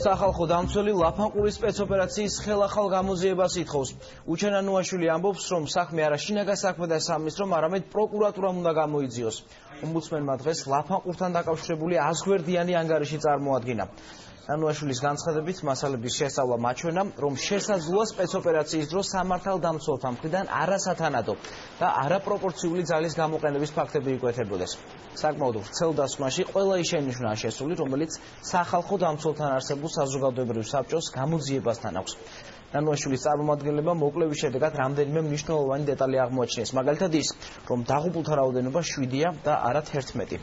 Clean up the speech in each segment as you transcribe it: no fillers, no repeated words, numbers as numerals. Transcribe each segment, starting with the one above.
სახალხო დამცველი ლაფანყურის სპეცოპერაციის ხელახალ გამოძიებას ითხოვს. უჩანანუაშვილი ამბობს, რომ საქმე არა შინაგან საქმეთა სამინისტროს, რომ არამედ პროკურატურამ უნდა გამოიძიოს. ომბუდსმენმა დღეს ლაფანყურთან დაკავშირებული 100 გვერდიანი ანგარიში წარმოადგინა. ნანუაშვილის განცხადებით, მასალების შესწავლა მაჩვენა, რომ შესაძლოა სპეცოპერაციის დროს სამართალდამცველთა მხრიდან არასათანადო და არაპროპორციული ძალის გამოყენების ფაქტები იკვეთებოდეს. საკმაოდ ვრცელ დასკვნაში ყველა ის შენიშვნაა შესული, რომელიც სახალხო დამცველთან არსებულ საზოგადოებრივ საბჭოს გამოძიებასთან აქვს. ნანუაშვილის წარმომადგენლებმა მოკლევის შედეგად რამდენიმე მნიშვნელოვანი დეტალი აღმოაჩინეს. მაგალითად ის, რომ დაღუპულთა რაოდენობა 7-ია და არა 11.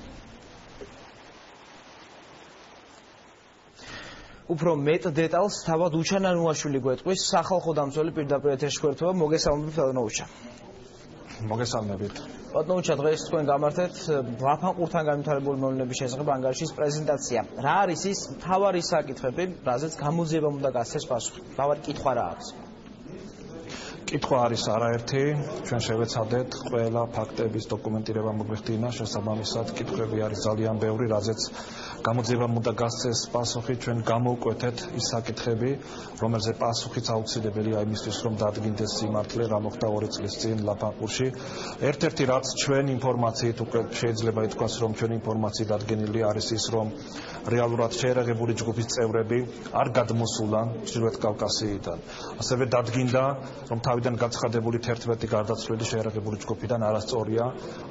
უფრო მეტ დეტალს თავად უჩანანუაშვილი გვეტყვის. სახალხო დამცველი პირდაპირ ეთერში გვერდება. მოგესალმებით, ბატონოუჩა. მოგესალმებით. ბატონოუჩა, დღეს თქვენ გამართეთ ლაფანყურთან განვითარებული მოვლენების შესახებ ანგარიშის პრეზენტაცია. რა არის ის მთავარი საკითხები, რაზეც გამოძიებამ უნდა გასცეს პასუხი? მთავარი კითხვა რა არის? კითხვა არის არაერთი, ჩვენ შევეცადეთ ყველა ფაქტების დოკუმენტირება მოგვიხდინა, შესაბამისად კითხვები არის ძალიან ბევრი, რაზეც გამოძიებამ უნდა გასცეს პასუხი, ჩვენ გამოვკვეთეთ ის საკითხები, რომელზე პასუხიც აუცილებელია იმისთვის, რომ დადგინდეს სიმართლე, რა მოხდა 2 წლის წინ ლაფანყურში. ერთ-ერთი რაც ჩვენ ინფორმაციით უკვე შეიძლება ითქვას, რომ ჩვენი ინფორმაციით დადგენილი არის ის, რომ რეალურად შეერაღებული ჯგუფის წევრები არ გადმოსულან ჩრდილოეთ კავკასიიდან. ასევე დადგინდა, რომ თავიდან გაცხადებული 11 გარდაცვლილი შეერაღებული ჯგუფიდან არასწორია.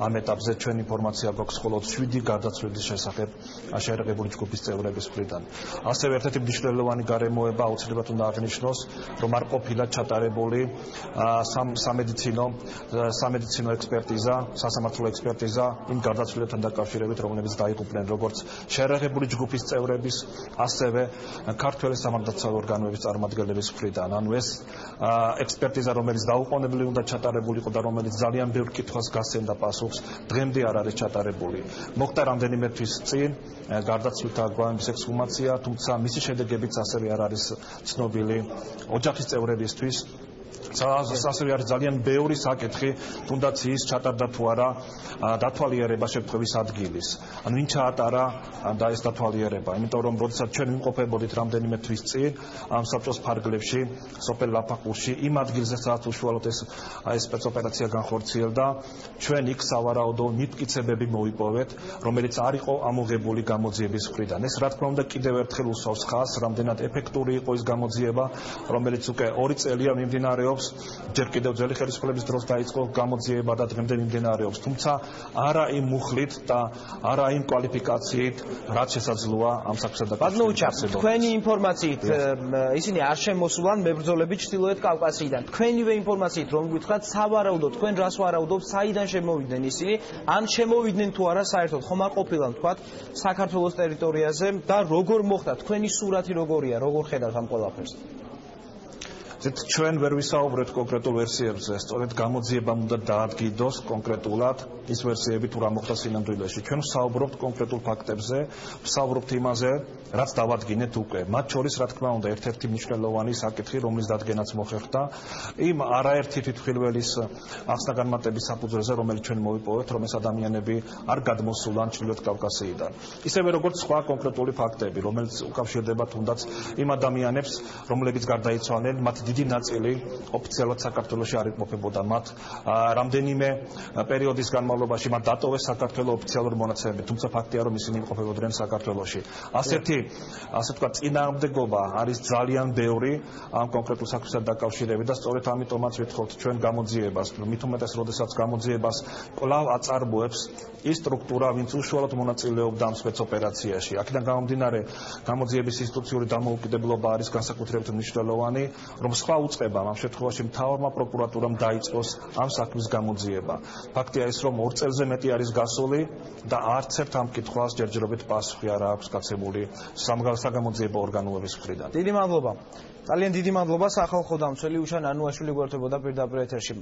ამ ეტაპზე ჩვენ ინფორმაცია გვაქვს მხოლოდ 7 გარდაცვლილის შესახებ შეერაღებული ჯგუფის წევრების მხრიდან. ასევე ერთ-ერთი მნიშვნელოვანი გარემოება აუცილებლად უნდა აღნიშნოს, რომ არ ყოფილა ჩატარებული სამედიცინო ექსპერტიზა, სასამართლო ექსპერტიზა იმ გარდაცვლილებთან დაკავშირებით, რომლებიც დაიღუპნენ როგორც შეერაღებული ჯგუფის წევრების, ასევე ქართველი სამართალდამცავი ორგანოების წარმომადგენლების მხრიდან. ანუ ეს ექსპერტიზა, რომელიც დაუყოვნებლივ უნდა ჩატარებულიყო და რომელიც ძალიან ბევრ კითხვას გასცემდა პასუხს, დღემდე არ არის ჩატარებული. მოხდა რამდენიმე თვის წინ გარდაცვლილთა გვამების ექსჰუმაცია, თუმცა მისი შედეგებიც ასევე არ არის ცნობილი ოჯახის წევრებისთვის. ასევე არის ძალიან ბევრი საკითხი, თუნდაც ის ჩატარდა თუ არა დათვალიერება შემთხვევის ადგილის. ანუ ვინ ჩაატარა და ეს დათვალიერება, იმიტომ რომ როდესაც ჩვენ ვიმყოფებოდით რამდენიმე თვის წინ ამ საბჭოს ფარგლებში, სოფელ ლაფანყურში, იმ ადგილზე, სადაც უშუალოდ ეს სპეცოპერაცია განხორციელდა, ჩვენ იქ სავარაუდო მტკიცებები მოვიპოვეთ, რომელიც არ იყო ამოღებული გამოძიების მხრიდან. ეს რა თქმა უნდა კიდევ ერთხელ უსვავს ხაზს, რამდენად ეფექტური იყო ის გამოძიება, რომელიც უკვე 2 წელია მიმდინარეობს. ჯერ კიდევ ძველი ხელისუფლების დროს დაიწყო გამოძიება და დღემდე მიმდინარეობს, თუმცა არა იმ მუხლით და არა იმ კვალიფიკაციით, რაც შესაძლოა ამ საქმესთან დაკავშირებით. თქვენი ინფორმაციით ისინი არ შემოსულან მებრძოლები ჩრდილოეთ კავკასიიდან. თქვენივე ინფორმაციით რომ გითხრათ, სავარაუდოდ თქვენ რას ვარაუდობთ, საიდან შემოვიდნენ ისინი, ან შემოვიდნენ თუ არა საერთოდ, ხომ არ ყოფილან თქვათ საქართველოს ტერიტორიაზე და როგორ მოხდა? თქვენი სურათი როგორია, როგორ ხედავთ ამ ყველაფერს? ჩვენ ვერ ვისაუბრეთ კონკრეტულ ვერსიებზე, სწორედ გამოძიებამ უნდა დაადგინოს კონკრეტულად ის ვერსიები თუ რა მოხდა სინამდვილეში. ჩვენ ვსაუბრობთ კონკრეტულ ფაქტებზე, ვსაუბრობთ იმაზე, რაც დავადგინეთ უკვე. მათ შორის, რა თქმა უნდა, ერთ-ერთი მნიშვნელოვანი საკითხი, რომლის დადგენაც მოხერხდა, იმ არაერთი თვითმხილველის ახსნა-განმარტების საფუძველზე, რომელიც ჩვენ მოვიპოვეთ, რომ ეს ადამიანები არ გადმოსულან ჩრდილოეთ კავკასიიდან. ისევე როგორც სხვა კონკრეტული ფაქტები, რომელიც უკავშირდება თუნდაც იმ ადამიანებს, რომლებიც გარდაიცვალნენ, მათ დიდი ნაწილი ოფიციალურად საქართველოში არ იმყოფებოდა. მათ რამდენიმე პერიოდის განმავლობაში მათ დატოვეს საქართველოს ოფიციალური მონაცემები, თუმცა ფაქტია, რომ ისინი იმყოფებოდნენ საქართველოში. ასე თქვა, წინააღმდეგობა არის ძალიან ბევრი ამ კონკრეტულ საქმესთან დაკავშირებით და სწორედ ამიტომაც ვითხოვთ ჩვენ გამოძიებას, მით უმეტეს, როდესაც გამოძიებას კვლავ აწარმოებს ის სტრუქტურა, ვინც უშუალოდ მონაწილეობდა ამ სპეცოპერაციაში. აქედან გამომდინარე, გამოძიების ინსტიტუციური დამოუკიდებლობა არის განსაკუთრებით მნიშვნელოვანი, რომ სხვა უწყებამ ამ შემთხვევაში მთავარმა პროკურატურამ დაიწყოს ამ საქმის გამოძიება. ფაქტია ის, რომ 2 წელზე მეტი არის გასული და არც ერთ ამ კითხვას ჯერჯერობით პასუხი არ აქვს გაცემული საგამოძიებო ორგანოების მხრიდან. დიდი მადლობა. ძალიან დიდი მადლობა. სახალხო დამცველი უჩანანუაშვილი გვერდებოდა პირდაპირ ეთერში.